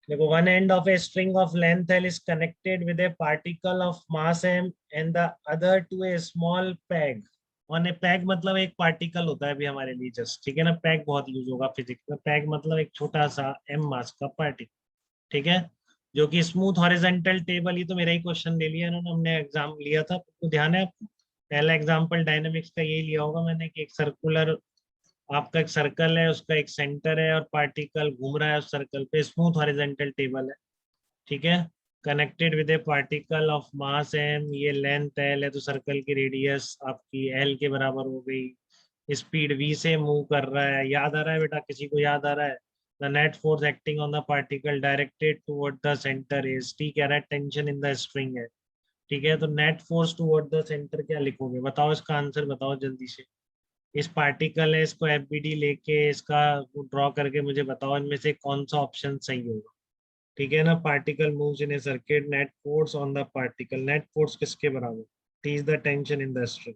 देखो, one end of a string of length L is connected with a particle of mass M and the other to a small peg on a peg. मतलब एक particle होता है अभी हमारे लिए just, ठीक है ना। पैग बहुत यूज होगा फिजिक्स में। पैग मतलब एक छोटा सा एम मास का पार्टिकल, ठीक है, जो कि स्मूथ हॉरिजॉन्टल टेबल। ये तो मेरा ही क्वेश्चन ले लिया इन्होंने, हमने एग्जाम लिया था, तो ध्यान है आपको। पहला एग्जाम्पल डायनेमिक्स का यही लिया होगा मैंने कि एक सर्कुलर, आपका एक सर्कल है, उसका एक सेंटर है और पार्टिकल घूम रहा है उस सर्कल पे, स्मूथ हॉरिजॉन्टल टेबल है, ठीक है। Connected with a particle of mass M, ये लेंथ एल है, तो सर्कल की रेडियस आपकी एल के बराबर हो गई। स्पीड वी से मूव कर रहा है। याद आ रहा है बेटा, किसी को याद आ रहा है? The net force acting on the particle directed toward the centre is, ठीक है, टेंशन इन द स्ट्रिंग है, ठीक है। तो net force toward the centre क्या लिखोगे? बताओ, इसका आंसर बताओ जल्दी से। इस पार्टिकल है, इसको एफबीडी लेके इसका ड्रॉ करके मुझे बताओ इनमें से कौन सा ऑप्शन सही होगा, ठीक है ना। Particle moves in A circuit, net force on the particle, net force किसके बराबर? T is the tension in the string.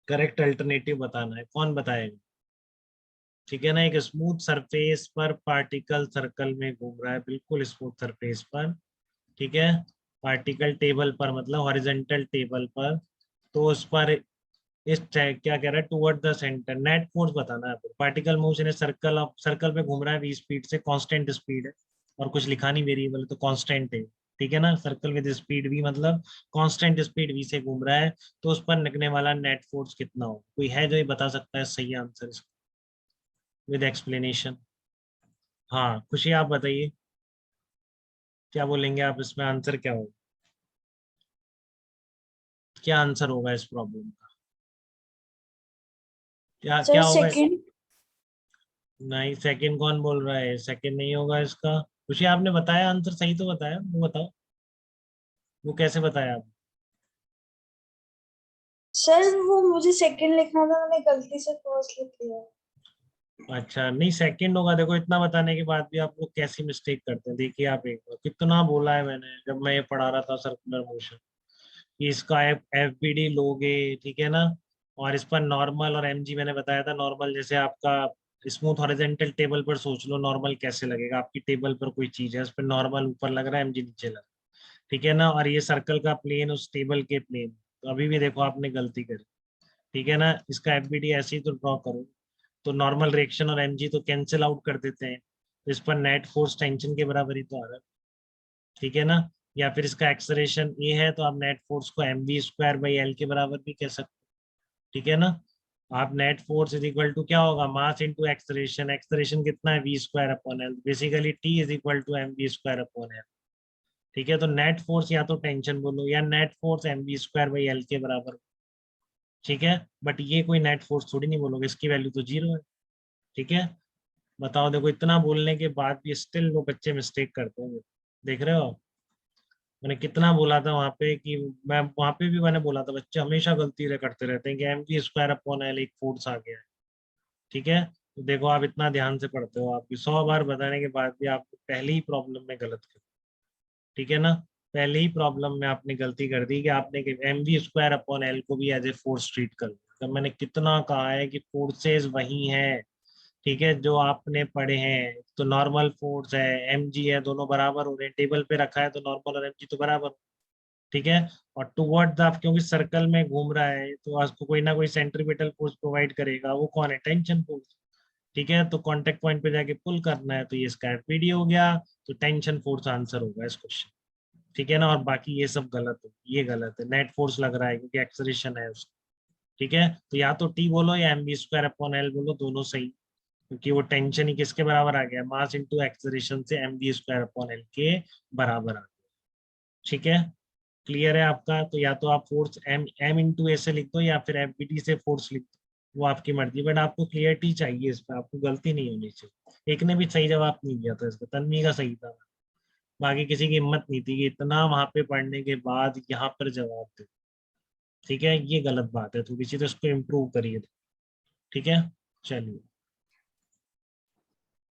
Correct alternative बताना है, कौन बताएगा? ठीक है ना। एक स्मूथ सरफेस पर पार्टिकल सर्कल में घूम रहा है, बिल्कुल स्मूथ सरफेस पर, ठीक है। पार्टिकल टेबल पर मतलब हॉरिजॉन्टल टेबल पर, तो उस पर क्या कह रहा है, toward the centre. Net force बताना है। Particle moves in a circle, of circle पे घूम रहा है वी स्पीड से, कांस्टेंट स्पीड है, और कुछ लिखा नहीं वेरिएबल, तो कांस्टेंट है, ठीक है ना। सर्कल विद स्पीड वी मतलब कांस्टेंट स्पीड वी से घूम रहा है, तो उस पर लगने वाला नेट फोर्स कितना हो? कोई है जो ये बता सकता है सही आंसर इसका विद एक्सप्लेनेशन? हाँ, खुशी आप बताइए, क्या बोलेंगे आप इसमें? आंसर क्या होगा? क्या आंसर होगा इस प्रॉब्लम का? क्या सर क्या होगा सेकंड। नहीं, सेकंड कौन बोल रहा है? सेकंड नहीं होगा इसका। खुशी, आपने बताया आंसर सही तो बताया, वो बताओ, वो कैसे बताया आप? सर वो मुझे सेकंड लिखना था, मैंने गलती से फर्स्ट लिख दिया। अच्छा, नहीं सेकंड होगा। देखो, इतना बताने के बाद भी आप लोग कैसी मिस्टेक करते हैं, देखिए आप एक बार, कितना बोला है मैंने जब मैं ये पढ़ा रहा था सर्कुलर मोशन, कि इसका एफ बी डी लोगे, ठीक है ना, और इस पर नॉर्मल और एमजी मैंने बताया था। नॉर्मल जैसे आपका स्मूथ हॉरिजॉन्टल टेबल पर सोच लो, नॉर्मल कैसे लगेगा? आपकी टेबल पर कोई चीज है, उस पर नॉर्मल ऊपर लग रहा है, एमजी नीचे लग रहा है, ठीक है ना। और ये सर्कल का प्लेन उस टेबल के प्लेन, तो अभी भी देखो आपने गलती करी, ठीक है ना। इसका एफबीडी ऐसे ही तो ड्रॉ करो, तो नॉर्मल रिएक्शन और एमजी तो कैंसिल आउट कर देते हैं, तो इस पर नेट फोर्स टेंशन के बराबर ही तो आ रहा है, ठीक है ना। या फिर इसका एक्सलेरेशन ये है, तो आप नेट फोर्स को M V square by L के बराबर भी कह सकते हो, ठीक है ना। आप net force is equal to क्या होगा? Mass into acceleration. एक्सलेरेशन कितना है? V square upon L, basically T is equal to M V square upon L, ठीक है। तो नेट फोर्स या तो टेंशन बोलो या net force M V square by L के बराबर, ठीक है। बट ये कोई नेट फोर्स थोड़ी नहीं बोलोगे, इसकी वैल्यू तो जीरो है, ठीक है। बताओ, देखो इतना बोलने के बाद भी स्टिल वो बच्चे मिस्टेक करते हैं, देख रहे हो? मैंने कितना बोला था वहां पे कि, मैं वहां पे भी मैंने बोला था बच्चे हमेशा गलती करते रहते हैं कि M V square upon L एक फोर्स आ गया है, ठीक है। तो देखो आप इतना ध्यान से पढ़ते हो, आपकी 100 बार बताने के बाद भी आप पहली ही प्रॉब्लम में गलत कर, ठीक है ना। पहले ही प्रॉब्लम में आपने गलती कर दी कि आपने M V square upon L को भी एज ए फोर्स ट्रीट कर लिया। तो मैंने कितना कहा है कि फोर्सेस वही हैं, ठीक है, जो आपने पढ़े हैं। तो नॉर्मल फोर्स है, एम जी है, दोनों बराबर हो रहे हैं, टेबल पे रखा है तो नॉर्मल और एम जी तो बराबर हो, ठीक है। और टुवर्ड द, क्योंकि सर्कल में घूम रहा है तो आपको कोई ना कोई सेंट्रीपिटल फोर्स प्रोवाइड करेगा, वो कौन है? टेंशन फोर्स, ठीक है। तो कांटेक्ट पॉइंट पे जाके पुल करना है, तो ये इसका एफपीडी हो गया, तो टेंशन फोर्स आंसर होगा इस क्वेश्चन, ठीक है ना। और बाकी ये सब गलत है, ये गलत है, नेट फोर्स लग रहा है क्योंकि एक्सलेरेशन है उसका, ठीक है। तो या तो टी बोलो या M B square upon L बोलो, दोनों सही, क्योंकि वो टेंशन ही किसके बराबर आ गया? मास इंटू एक्सलेरेशन से M B square upon L के बराबर आ गया, ठीक है। क्लियर है आपका? तो या तो आप फोर्स एम एम इंटू ए से लिख दो या फिर एफ बी डी से फोर्स लिख दो, वो आपकी मर्जी, बट आपको क्लियरिटी चाहिए इसमें, आपको गलती नहीं होनी चाहिए। एक ने भी सही जवाब नहीं दिया था इसका, तन्वी का सही था, बाकी किसी की हिम्मत नहीं थी कि इतना वहां पे पढ़ने के बाद यहाँ पर जवाब दे, ठीक है। ये गलत बात है थोड़ी सी, तो इसको इम्प्रूव करिए, ठीक है। चलिए।